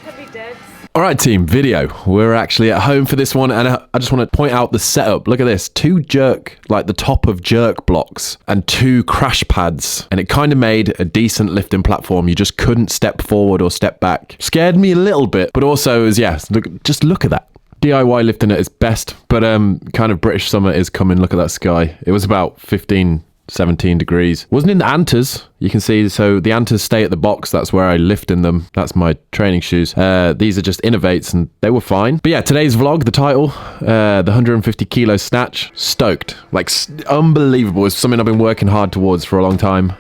Heavy deads. Alright team, video. We're actually at home for this one, and I just want to point out the setup. Look at this. 2 jerk, like the top of jerk blocks, and 2 crash pads. And it kind of made a decent lifting platform. You just couldn't step forward or step back. Scared me a little bit, but also is, yeah, just look at that. DIY lifting at its best, but kind of British summer is coming. Look at that sky. It was about 17 degrees. Wasn't in the Antas, you can see. So the Antas stay at the box. That's where I lift in them. That's my training shoes. These are just Innovates, and they were fine. But yeah, today's vlog, the title, the 150kg snatch. Stoked. Like, unbelievable. It's something I've been working hard towards for a long time.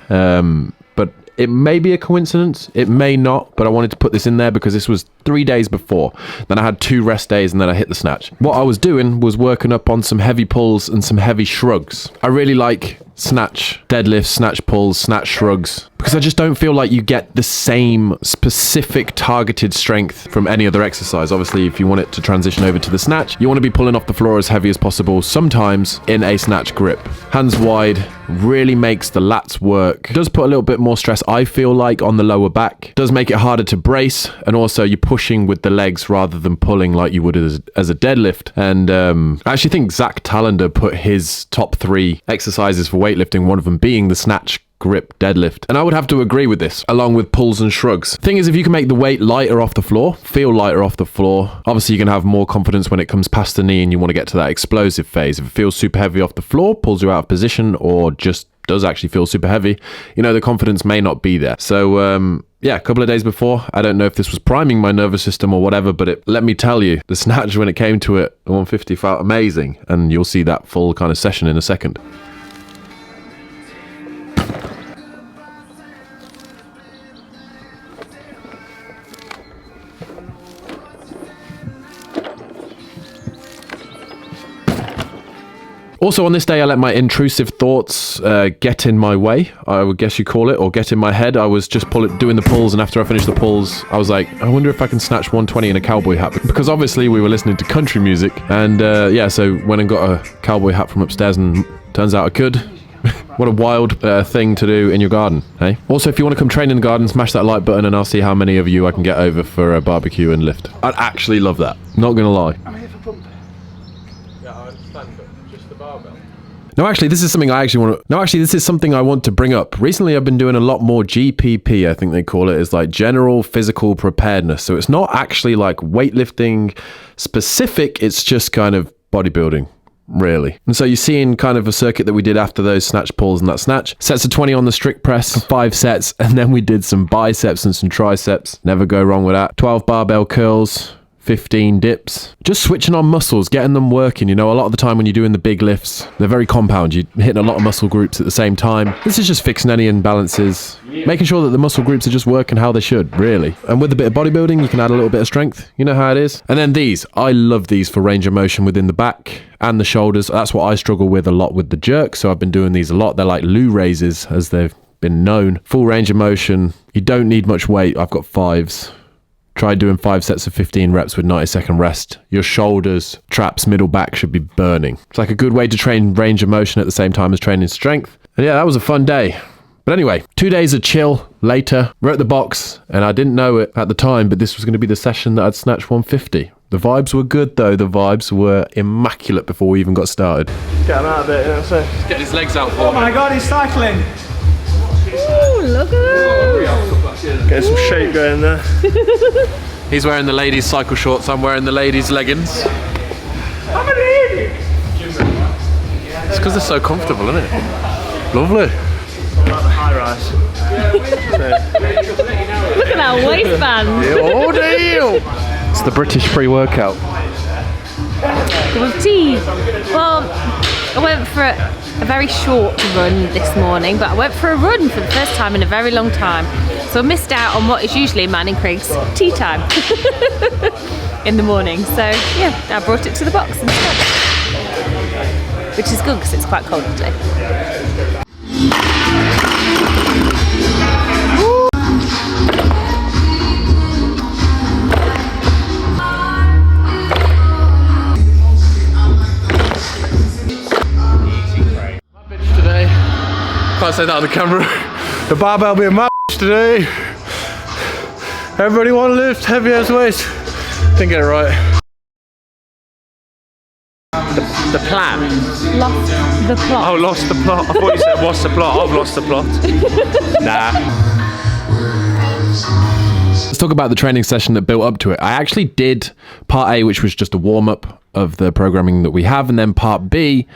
But it may be a coincidence. It may not. But I wanted to put this in there because this was 3 days before. Then I had 2 rest days, and then I hit the snatch. What I was doing was working up on some heavy pulls and some heavy shrugs. I really like snatch deadlifts, snatch pulls, snatch shrugs, because I just don't feel like you get the same specific targeted strength from any other exercise. Obviously, if you want it to transition over to the snatch, you want to be pulling off the floor as heavy as possible, sometimes in a snatch grip. Hands wide really makes the lats work. It does put a little bit more stress, I feel like, on the lower back. It does make it harder to brace, and also you're pushing with the legs rather than pulling like you would as a deadlift. And I actually think Zach Talander put his top 3 exercises for weightlifting, one of them being the snatch grip deadlift. And I would have to agree with this, along with pulls and shrugs. Thing is, if you can make the weight lighter off the floor, feel lighter off the floor, obviously you can have more confidence when it comes past the knee and you want to get to that explosive phase. If it feels super heavy off the floor, pulls you out of position, or just does actually feel super heavy, you know, the confidence may not be there. So yeah, a couple of days before, I don't know if this was priming my nervous system or whatever, but let me tell you, the snatch, when it came to it, the 150 felt amazing, and you'll see that full kind of session in a second. Also on this day, I let my intrusive thoughts get in my way, I would guess you call it, or get in my head. I was just doing the pulls, and after I finished the pulls, I was like, I wonder if I can snatch 120 in a cowboy hat. Because obviously we were listening to country music, and yeah, so went and got a cowboy hat from upstairs, and turns out I could. What a wild thing to do in your garden, hey? Also, if you want to come train in the garden, smash that like button, and I'll see how many of you I can get over for a barbecue and lift. I'd actually love that, not gonna lie. I'm here for pump. Yeah, I understand, but just the barbell. No, actually, this is something I actually want to... No, actually, this is something I want to bring up. Recently, I've been doing a lot more GPP, I think they call it. It's like general physical preparedness. So it's not actually like weightlifting specific. It's just kind of bodybuilding, really. And so you're seeing kind of a circuit that we did after those snatch pulls and that snatch. Sets of 20 on the strict press for 5 sets. And then we did some biceps and some triceps. Never go wrong with that. 12 barbell curls. 15 dips. Just switching on muscles, getting them working. You know, a lot of the time when you're doing the big lifts, they're very compound. You're hitting a lot of muscle groups at the same time. This is just fixing any imbalances, making sure that the muscle groups are just working how they should, really. And with a bit of bodybuilding, you can add a little bit of strength. You know how it is. And then these. I love these for range of motion within the back and the shoulders. That's what I struggle with a lot with the jerk, so I've been doing these a lot. They're like loo raises, as they've been known. Full range of motion. You don't need much weight. I've got 5s. Try doing 5 sets of 15 reps with 90-second rest. Your shoulders, traps, middle back should be burning. It's like a good way to train range of motion at the same time as training strength. And yeah, that was a fun day. But anyway, 2 days of chill later. We're at the box, and I didn't know it at the time, but this was going to be the session that I'd snatch 150. The vibes were good, though. The vibes were immaculate before we even got started. Get him out of it, you know, so. Let's get his legs out for Oh my god, he's cycling! Ooh, look at that. Getting some shape going there. He's wearing the ladies' cycle shorts. I'm wearing the ladies' leggings. I'm an idiot! It's because they're so comfortable, isn't it? Lovely. High rise. Look at that waistband. Oh, deal! It's the British pre-workout. With tea. Well, I went for a very short run this morning, but I went for a run for the first time in a very long time. So I missed out on what is usually Man and Craig's tea time in the morning. So yeah, I brought it to the box instead, which is good because it's quite cold today. Can't say that on the camera. The barbell being my today. Everybody want to lift heavy as weights. Didn't get it right. The plan. Lost the plot. Oh, lost the plot. I thought you said what's the plot? I've lost the plot. Nah. Let's talk about the training session that built up to it. I actually did part A, which was just a warm-up of the programming that we have, and then part B,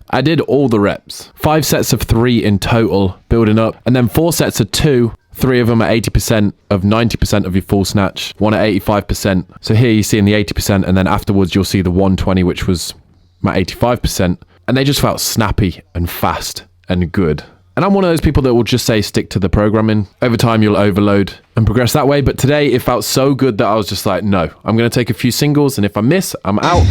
I did all the reps. 5 sets of 3 in total, building up, and then 4 sets of 2. 3 of them at 80% of 90% of your full snatch, 1 at 85%. So here you see in the 80%, and then afterwards you'll see the 120, which was my 85%. And they just felt snappy and fast and good. And I'm one of those people that will just say stick to the programming. Over time you'll overload and progress that way. But today it felt so good that I was just like, no, I'm going to take a few singles, and if I miss, I'm out.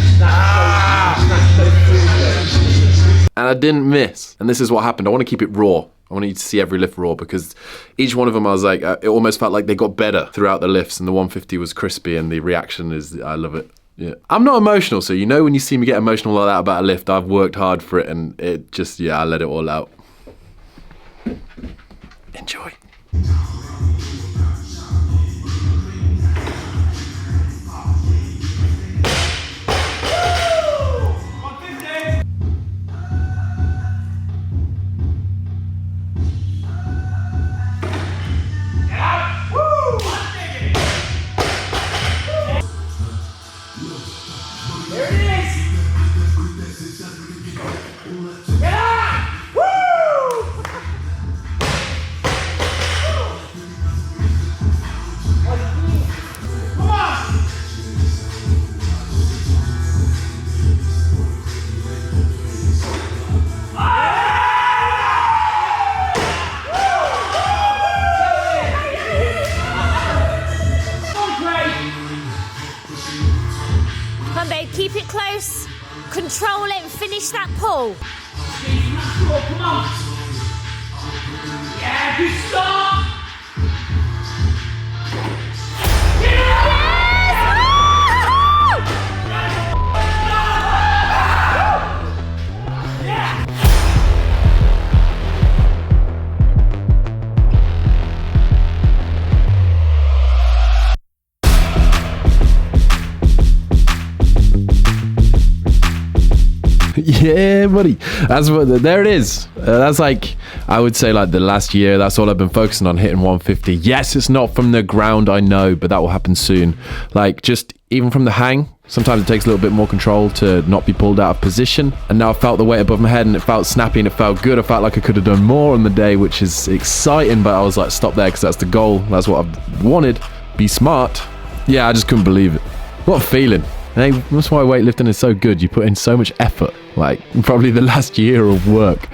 And I didn't miss. And this is what happened. I want to keep it raw. I want you to see every lift raw, because each one of them I was like, it almost felt like they got better throughout the lifts, and the 150 was crispy, and the reaction is, I love it. Yeah. I'm not emotional, so you know when you see me get emotional like that about a lift, I've worked hard for it, and it just, I let it all out. Enjoy. Keep it close, control it, and finish that pull. Come on. Yeah, good start. Yeah, buddy. That's what. There it is. That's like, I would say, like the last year. That's all I've been focusing on, hitting 150. Yes, it's not from the ground, I know, but that will happen soon. Like, just even from the hang, sometimes it takes a little bit more control to not be pulled out of position. And now I felt the weight above my head, and it felt snappy, and it felt good. I felt like I could have done more on the day, which is exciting. But I was like, stop there, because that's the goal. That's what I've wanted. Be smart. Yeah, I just couldn't believe it. What a feeling. And that's why weightlifting is so good. You put in so much effort, like probably the last year of work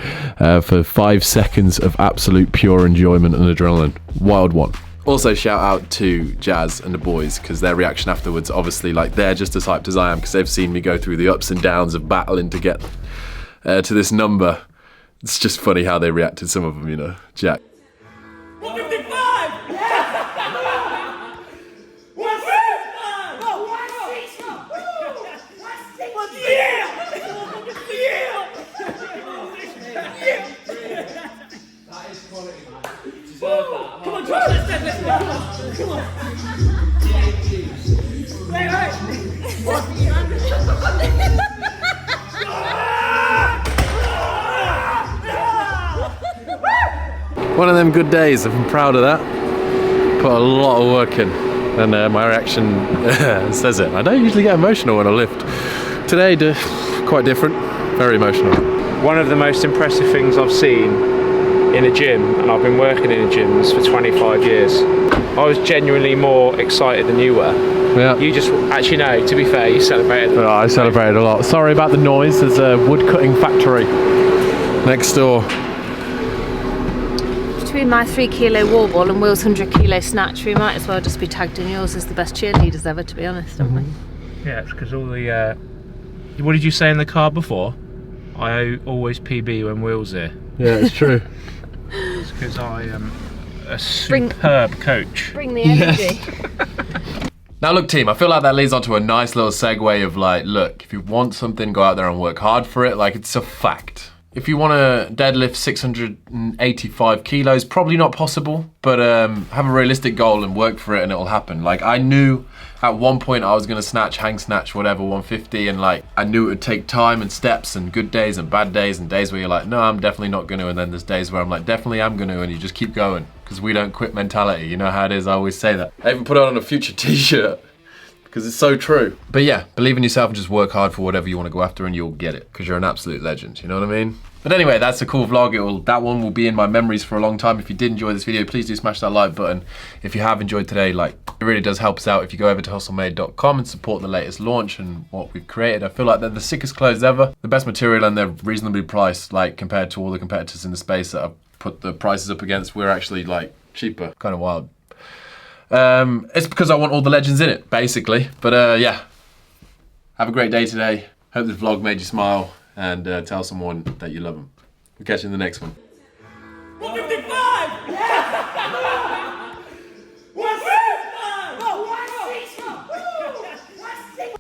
for 5 seconds of absolute pure enjoyment and adrenaline. Wild one. Also, shout out to Jazz and the boys, because their reaction afterwards, obviously, like, they're just as hyped as I am, because they've seen me go through the ups and downs of battling to get to this number. It's just funny how they reacted, some of them, you know. Jack. 155! Come on, Josh, let's go. Come on. One of them good days. I'm proud of that. Put a lot of work in, and my reaction says it. I don't usually get emotional when I lift. Today, quite different. Very emotional. One of the most impressive things I've seen in a gym, and I've been working in gyms for 25 years. I was genuinely more excited than you were. Yeah. You just, actually no, to be fair, you celebrated. Oh, I celebrated a lot. Sorry about the noise. There's a wood cutting factory next door. Between my 3 kilo wall ball and Will's 100 kilo snatch, we might as well just be tagged in yours as the best cheerleaders ever, to be honest, don't we? Yeah, it's because all the, what did you say in the car before? I always PB when Will's here. Yeah, it's true. It's because I am a superb coach. Bring the energy. Now look, team, I feel like that leads on to a nice little segue of like, look, if you want something, go out there and work hard for it. Like, it's a fact. If you want to deadlift 685 kilos, probably not possible, but have a realistic goal and work for it and it'll happen. Like, I knew at one point I was going to snatch, hang snatch, whatever, 150, and like, I knew it would take time and steps and good days and bad days and days where you're like, no, I'm definitely not going to, and then there's days where I'm like, definitely I'm going to, and you just keep going, because we don't quit mentality. You know how it is, I always say that. I even put it on a future t-shirt, because it's so true. But yeah, believe in yourself and just work hard for whatever you want to go after, and you'll get it, because you're an absolute legend, you know what I mean? But anyway, that's a cool vlog. That one will be in my memories for a long time. If you did enjoy this video, please do smash that like button. If you have enjoyed today, like, it really does help us out if you go over to hustlemade.com and support the latest launch and what we've created. I feel like they're the sickest clothes ever, the best material, and they're reasonably priced, like, compared to all the competitors in the space that I've put the prices up against. We're actually, like, cheaper. Kind of wild. It's because I want all the legends in it, basically. But yeah, have a great day today. Hope this vlog made you smile, and tell someone that you love them. We'll catch you in the next one. 155!